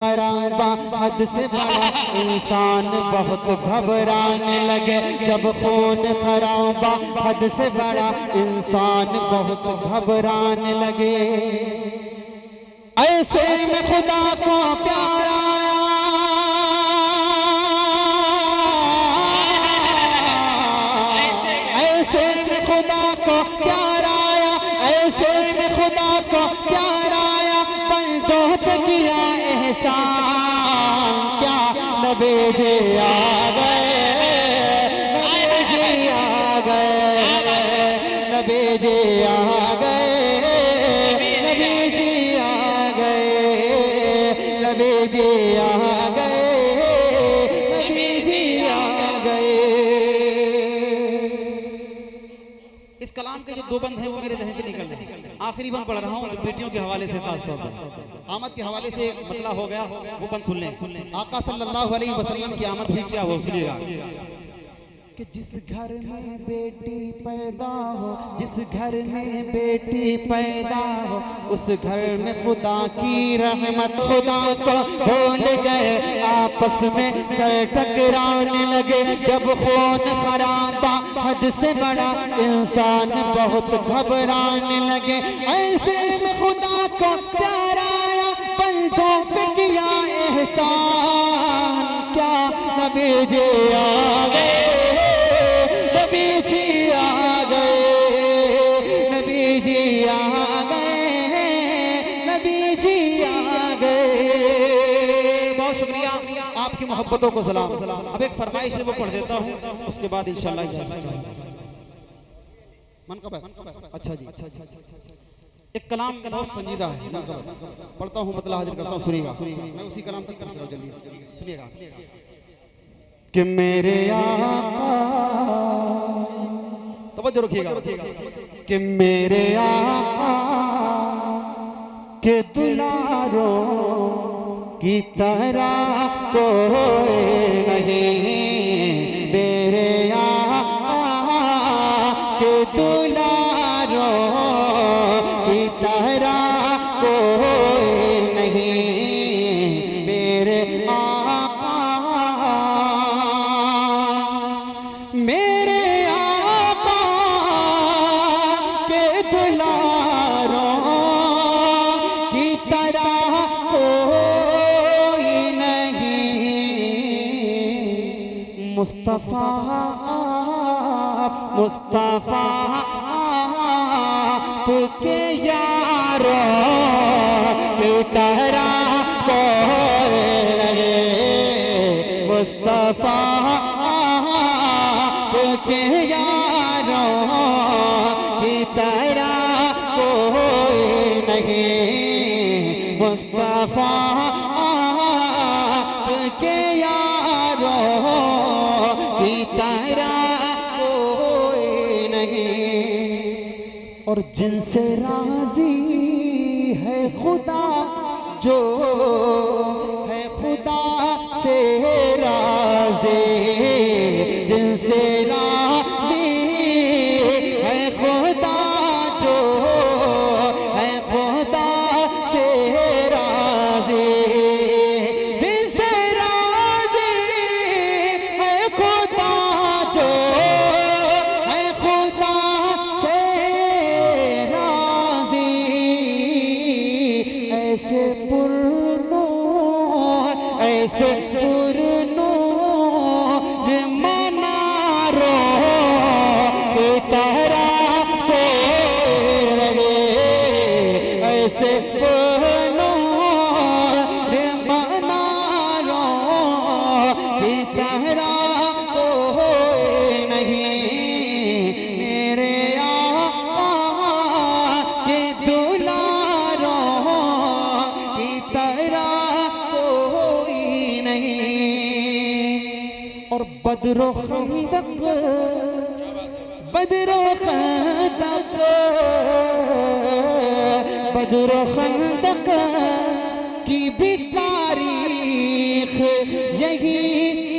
खराबा हद से बड़ा इंसान बहुत घबराने लगे। जब खून खराबा हद से बड़ा इंसान बहुत घबराने लगे। ऐसे में खुदा को प्यार आया, ऐसे में खुदा को प्यार आया, ऐसे में खुदा को प्यार आया। बंदों पे किया एहसान, क्या नबी जी आ गए, नबी जी आ गए, नबी जी आ गए, नबी जी आ गए, नबी जी आ गए, नबी जी आ गए। इस कलाम के जो दो बंद हैं वो मेरे जहन से निकल रहे। आखिरी बंद पढ़ रहा हूँ बेटियों के हवाले से, खास तौर पर आमद के हवाले से मतलब हो गया, वो बंद सुन लें। आका सल्लल्लाहु अलैहि वसल्लम की आमद हुई, क्या वो सुनिएगा कि जिस घर में बेटी पैदा हो, जिस घर में बेटी पैदा हो, उस घर में खुदा की रहमत। खुदा को भूल गए, आपस में सर टकराने लगे। जब खून खराबा हद से बड़ा इंसान बहुत घबराने लगे। ऐसे में खुदा को प्यार आया, बंदों पे किया एहसान, क्या नबी जी आ गए, नबी जी आ गए, नबी जी आ गए, नबी जी आ गए। बहुत शुक्रिया, आपकी मोहब्बतों को सलाम। अब एक फरमाइश है वो पढ़ देता हूँ, उसके बाद इंशाल्लाह मन कब है? अच्छा जी, एक कलाम बहुत संजीदा है, पढ़ता हूँ, मतलब हाजिर करता हूँ, सुनिएगा। मैं उसी कलाम तक पहुँच रहा हूँ, जल्दी सुनिएगा कि मेरे आका, तवज्जो रखिएगा, कि मेरे आका के दुलारों की तरह कोई नहीं। मेरे आका के दुलारों की तरह कोई नहीं। मेरे आका, मेरे आका के दुलारों की तरह कोई नहीं। मुस्तफा मुस्तफा के यारों की तरह कोई नहीं। मुस्तफा के यारों की तरह कोई नहीं। मुस्तफा के यारों की तरह कोई नहीं। और जिनसे राजी है खुदा, जो है खुदा से राजी, जिनसे राजी है खुदा, जो है खुदा से राजी, जिनसे राजी है खुदा, जो है खुदा से राजी। ऐसे पुरनूर, ऐसे पुरनूर मनारों की तरह कोई नहीं। ऐसे पुरनूर मनारों की तरह कोई नहीं। मेरे आका के दुलारों की तरह कोई नहीं। और बदरो खंदक, बदरो खंदक, बदरो खंदक की भी तारीख यही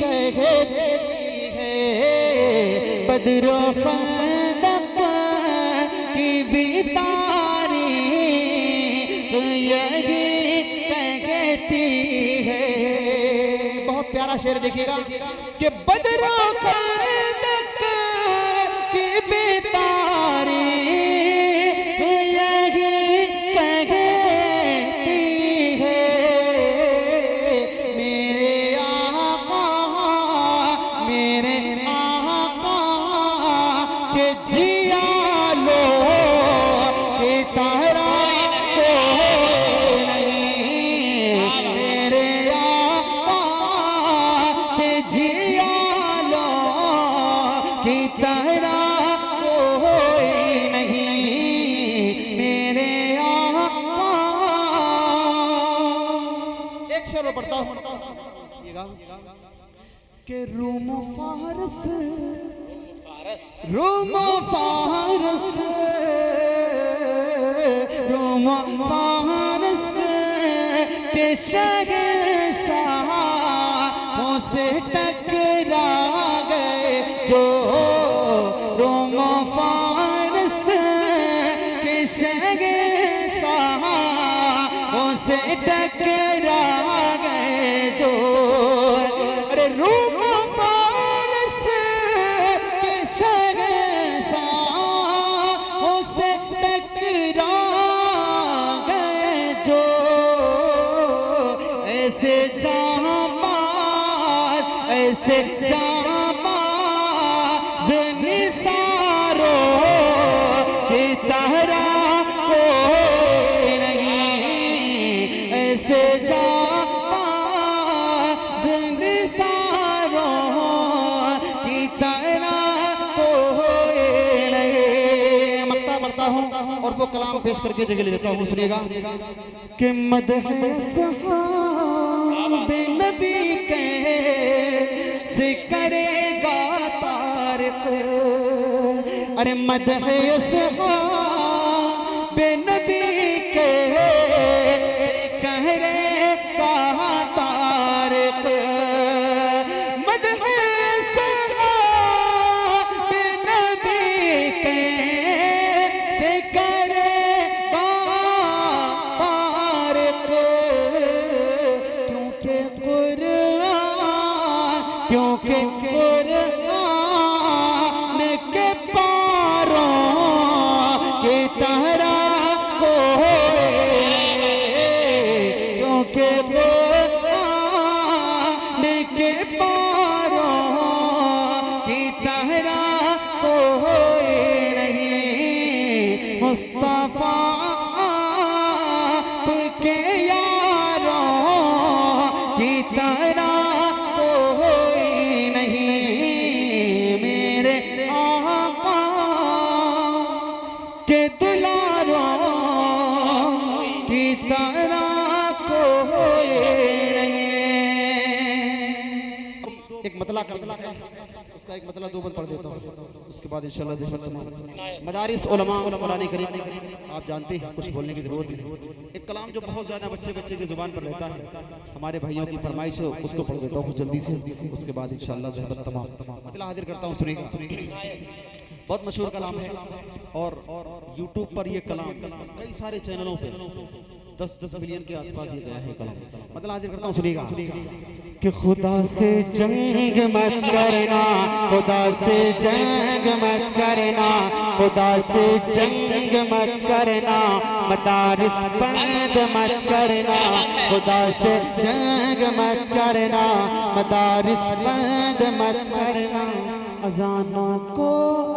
कहती है। बदरो खंदक की भी तारीख यही कहती प्यारा शेर देखिएगा कि बदरा खंदक की बेतारी यही कहती है मेरे आका के जिया लो के तारा पढ़ता हूँ कि रूम फारस के शहंशाहों से टकरा गए जो रूम फारस के शहंशाहों से टकरा गए जो अरे रूम फारस के शहंशाहों से टकरा गए जो ऐसे जामाज निसारों की तरह कोई नहीं ऐसे जामाज निसारों की तरह कोई नहीं। मक्ता पढ़ता हूँ और वो कलाम पेश करके जगह ले लेता हूँ, सुनिएगा कि मदह सहाबे नबी के से करेगा तारिक अरे मदह सहाबे नबी के करेगा तारिक मदह सहाबे नबी के से करेगा तारिक क्योंकि कुरान के पारों की तरह कोई क्योंकि कुरान के पारों की तरह कोई नहीं मुस्तफा के यारों की तरह के दुलारों की तरह कोई नहीं। एक मतला कर उसका एक मतला दो बंद पढ़ देता हूँ, उसके बाद इंशाल्लाह ज़हमत तमाम मदारिस उलमा कुरान करीम आप जानते हैं कुछ बोलने की जरूरत नहीं। एक कलाम जो बहुत ज़्यादा बच्चे की जुबान पर रहता है, हमारे भाइयों की फरमाइश है, उसको पढ़ देता हूँ जल्दी से, उसके बाद इंशाल्लाह ज़हमत तमाम मतला हाजिर करता हूँ, सुनिएगा। बहुत मशहूर कलाम है और YouTube पर ये कलाम कई सारे चैनलों पे 10 मिलियन के आसपास ये गया है कलाम। मतलब हाजिर करता हूँ, सुनिएगा कि खुदा से जंग मत करना, खुदा से जंग मत करना, खुदा से जंग मत करना, मदारिस बंद मत करना, खुदा से जंग मत करना, मदारिस बंद मत करना, अजानों को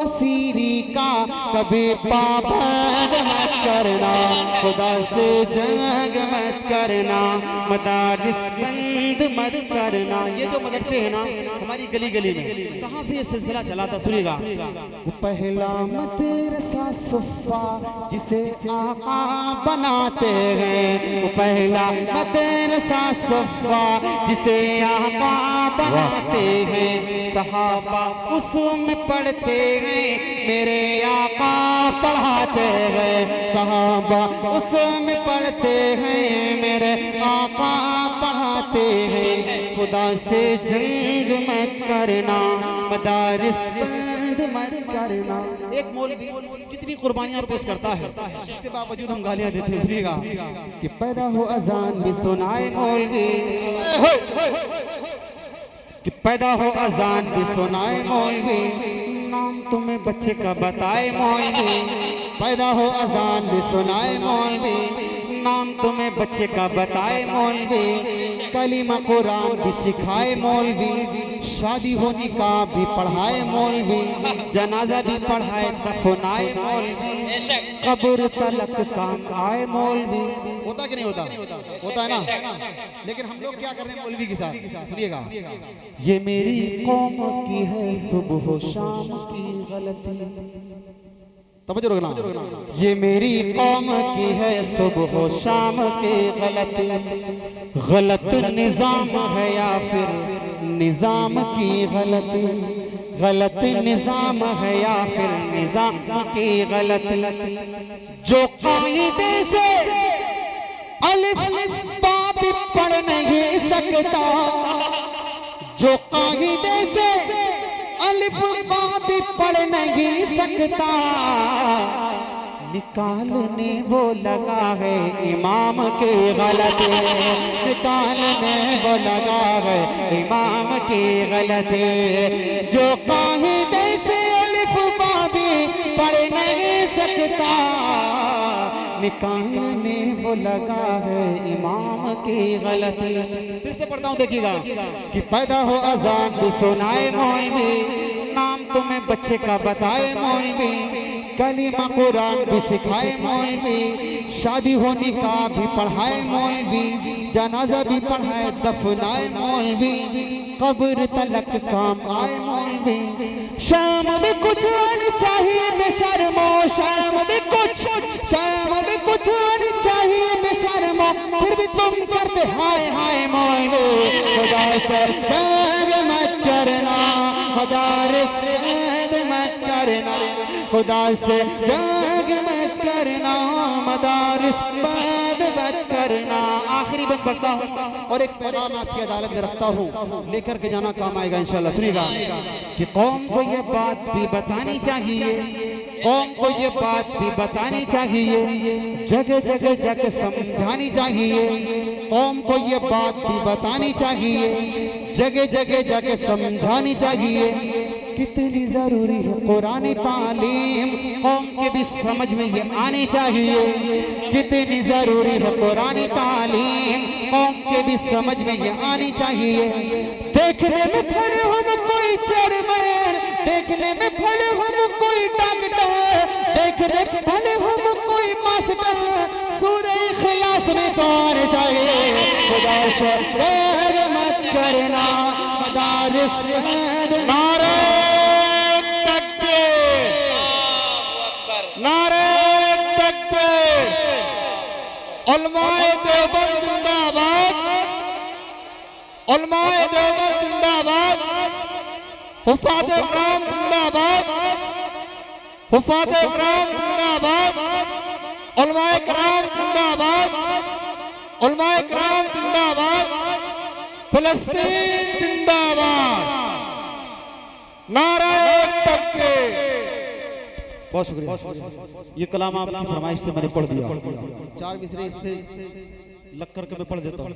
असीरी का कभी पाबंद मत करना, खुदा से जंग मत करना, मदारिस बंद मत करना। ये जो मदरसे है ना हमारी गली गली में, कहाँ से ये सिलसिला चला था, सुनिएगा। पहला मदरसा सुफ़ा जिसे आका बनाते हैं, पहला मदरसा सुफ़ा जिसे आका बनाते हैं, सहाबा उसमें पढ़ते हैं, मेरे आका पढ़ाते हैं, सहाबा उसमें पढ़ते हैं, मेरे आका पढ़ाते हैं, खुदा से जंग मत करना, मदारिस बंद मत करना। एक मौलवी कितनी कुर्बानियां पेश करता है, इसके बावजूद हम गालियां देते हैं, सुनिएगा कि पैदा हो अजान भी सुनाए मौलवी, कि पैदा हो अजान भी सुनाए मौलवी, नाम तुम्हें बच्चे का बताए मौलवी। पैदा हो अजान भी सुनाए मौलवी, नाम तुम्हें बच्चे का बताए मौलवी। कलीमा कुरान भी सिखाए मौलवी, शादी हो निकाह भी पढ़ाए मौलवी, जनाजा भी पढ़ाए दफनाए मौलवी, कब्र तलक काम आए मौलवी। होता कि नहीं होता? होता है ना। लेकिन हम लोग क्या कर रहे हैं मौलवी के साथ, सुनिएगा। ये मेरी कौम की है सुबह शाम की गलती, तवज्जो रखना। ये मेरी कौम की है सुबह शाम की गलती, गलत निजाम है या फिर निजाम की गलती, गलत निजाम है या फिर निजाम की गलती। जो कायदे से अलिफ बा भी पढ़ नहीं सकता, जो कायदे से अलिफ बा भी पढ़ नहीं सकता, निकालने वो लगा है इमाम की गलती, निकालने वो लगा है इमाम की गलती। जो कायदे से अलिफ बा भी पढ़ नहीं सकता, निकालने वो लगा है इमाम की गलती। फिर से पढ़ता हूँ, देखिएगा। कि पैदा हो अजान भी सुनाए मौलवी, नाम तुम्हें बच्चे का बताए मौलवी, कलीमा कुरान भी सिखाए मौलवी, शादी हो निकाह भी पढ़ाए मौलवी, जनाजा भी पढ़ाए दफनाए मौलवी, कब्र तलक काम आए मौलवी। शाम में कुछ आनी चाहिए बेशर्मो, शाम में कुछ आनी चाहिए बेशर्मो, फिर भी तुम करते हाय हाय मौलवी। खुदा से जंग मत करना, मदारिस बंद मत करना, खुदा से जंग मत करना, मदारिस बंद मत करना। आखिरी बंद पढ़ता हूँ और एक पैगाम आपकी अदालत में रखता हूँ, लेकर के जाना काम आएगा इंशाल्लाह। सुनिएगा कि कौम को ये बात भी बतानी चाहिए, कौम को ये बात भी बतानी चाहिए, जगह जगह जाके समझानी चाहिए, कौम को ये बात भी बतानी चाहिए, जगह जगह जाके समझानी चाहिए। कितनी जरूरी है कुरानी तालीम, कौम के भी समझ में ये आनी चाहिए। कितनी जरूरी है कुरानी तालीम, कौम के भी समझ में ये आनी चाहिए। देखने में भले हम कोई चेयरमैन, देखने में भले हम कोई डॉक्टर, देखने में भले हम कोई मास्टर, सूरह इखलास में तो आने चाहिए। खुदा से बैर मत करना, मदारिस बंद। नारे तकबीर, नारे तकबीर, उलमाए देवबंद जिंदाबाद, उलमाए देवबंद जिंदाबाद, हुफ़ाज़ इकराम जिंदाबाद, हुफ़ाज़ इकराम जिंदाबाद, उलमाए इकराम जिंदाबाद, उलमाए इकराम जिंदाबाद, फ़लस्तीन जिंदाबाद, नारे तकबीर। बहुत शुक्रिया। ये कलाम आपकी फरमाइश थी, मैंने पढ़ दिया। 4 मिसरे इससे लग करके मैं पढ़ देता हूँ।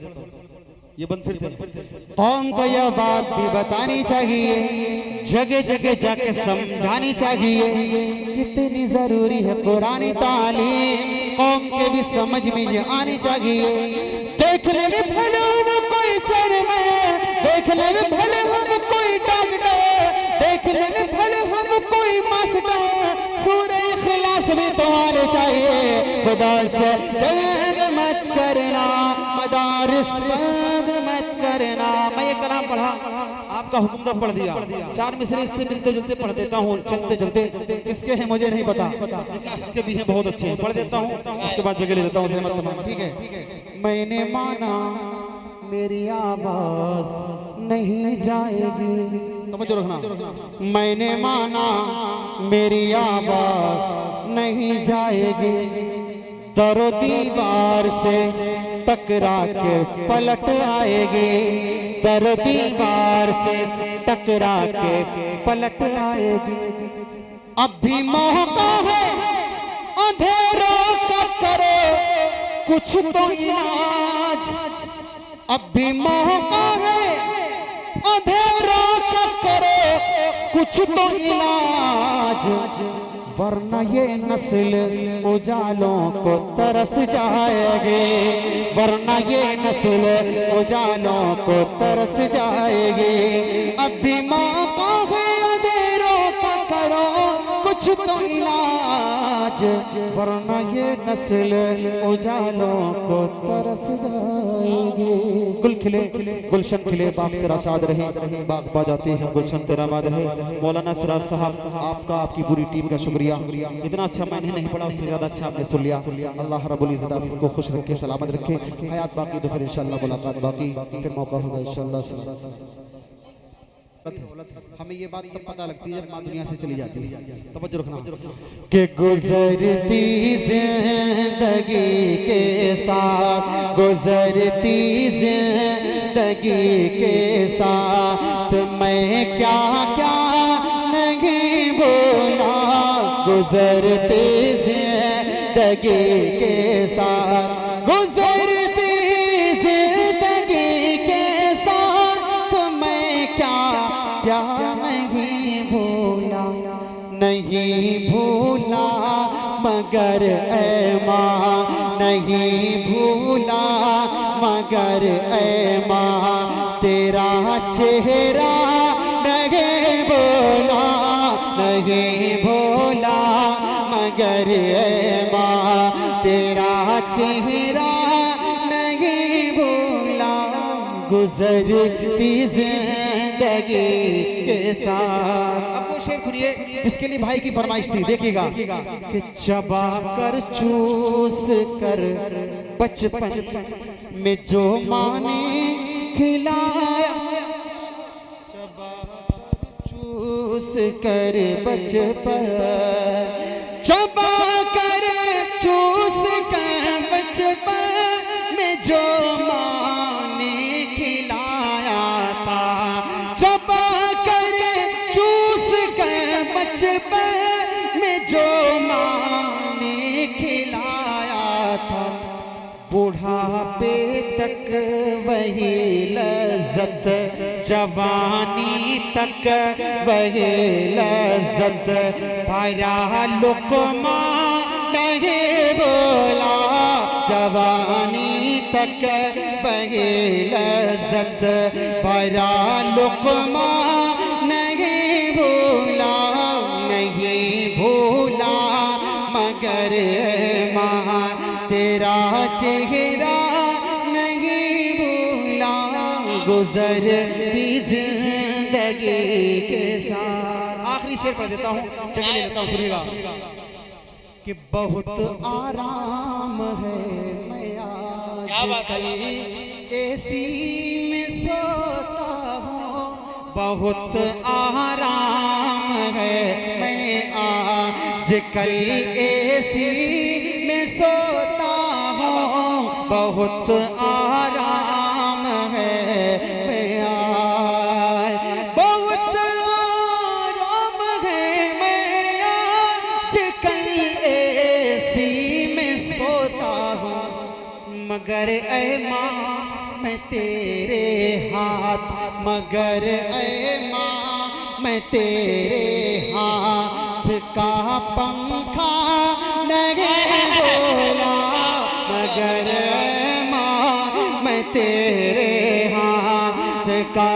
ये बंद फिर से। कौम को यह बात भी बतानी चाहिए, जगह जगह जाके समझानी चाहिए। कितनी जरूरी है कुरानी तालीम, कौम के भी समझ में ये आनी चाहिए। देखने में भले हम कोई चेयरमैन, देखने में भले हम कोई डॉक्टर, देखने में भले हम कोई मास्टर, सूरह इखलास में तो आने चाहिए। खुदा से जंग मत करना, मदारिस बंद मत करना। मैं ये कलाम पढ़ा, आपका हुक्म तो पढ़ दिया। 4 मिसरे इससे मिलते जुलते पढ़ देता हूँ चलते चलते। किसके हैं मुझे नहीं पता, इसके भी हैं बहुत अच्छे हैं, पढ़ देता हूँ, उसके बाद जगह ले लेता हूँ। सहमत तमाम, ठीक है। मैंने माना मेरी आवाज नहीं जाएगी, समझो रखना। मैंने माना मेरी आवाज नहीं जाएगी, दरो दीवार से टकरा के पलट आएगी, दरो दीवार से टकरा के पलट आएगी। अब भी मौका है अंधेरों का, करो कुछ तो इलाज। अब भी मौका है अंधेरों कुछ तो इलाज, वरना ये नस्ल उजालों को तरस जाएगी, वरना ये नस्ल उजालों को तरस जाएगी। अब भी मौका है अंधेरों का, करो कुछ तो इलाज, वरना ये नस्ल उजालों को तरस जाएगी। गुल खिले गुलशन खिले, बाग तेरा शाद रहे, बाग बाजाते हैं गुलशन तेरा बाद रहे। मौलाना सिराज साहब, आपका आपकी पूरी टीम का शुक्रिया। जितना अच्छा मैंने नहीं पढ़ा उससे ज्यादा अच्छा आपने सुन लिया। अल्लाह रब्बुल इज्जत आप सबको खुश रखे, सलामत रखे। हयात बाकी तो फिर इंशाल्लाह मुलाकात बाकी, फिर मौका होगा इंशाल्लाह। हमें ये बात तब पता लगती है जब माँ दुनिया से चली जाती है। तवज्जो रखना कि गुजरती जिंदगी के साथ, गुजरती जिंदगी के साथ मैं क्या क्या नहीं बोला, गुजरती जिंदगी के साथ, गुजरती जिंदगी के साथ मैं क्या क्या नहीं भूला, नहीं भूला मगर ऐ माँ, नहीं भूला मगर ऐ माँ, तेरा चेहरा नहीं भूला, नहीं भूला मगर ऐ माँ, तेरा चेहरा नहीं भूला, गुजरती जिंदगी के साथ। अब वो शेर सुनिए, इसके लिए भाई की फरमाइश थी, देखिएगा कि चबा कर चूस कर बचपन में जो माँ ने खिलाया, चबा चूस कर बचपन, चबा कर चूस कर बचपन में जो माँ ने खिलाया था, चबा कर चूस कर बचपन में जो माँ ने खिलाया था, बुढ़ापे तक वही लज्जत, जवानी तक वही लज्जत, भरा लुक़मा नहीं बोला, जवानी तक वही लज्जत, भरा लुक़मा नहीं भूला, नहीं भूला मगर माँ, तेरा चेहरा नहीं भूला, गुजरती जिंदगी के साथ। आखिरी शेर पढ़ देता हूँ, जगह ले लेता हूँ, सुनिएगा कि बहुत आराम है मैं आजकल एसी में सोता हूँ, बहुत आराम है मैं आजकल एसी में सोता हूँ, बहुत आराम है मैं बहुत आराम है मैं आजकल एसी में सोता हूँ, मगर ऐ माँ मैं तेरे हाथ, मगर ऐ माँ मैं तेरे हाथ का पंखा नहीं बोला, मगर ऐ माँ मैं तेरे हाथ का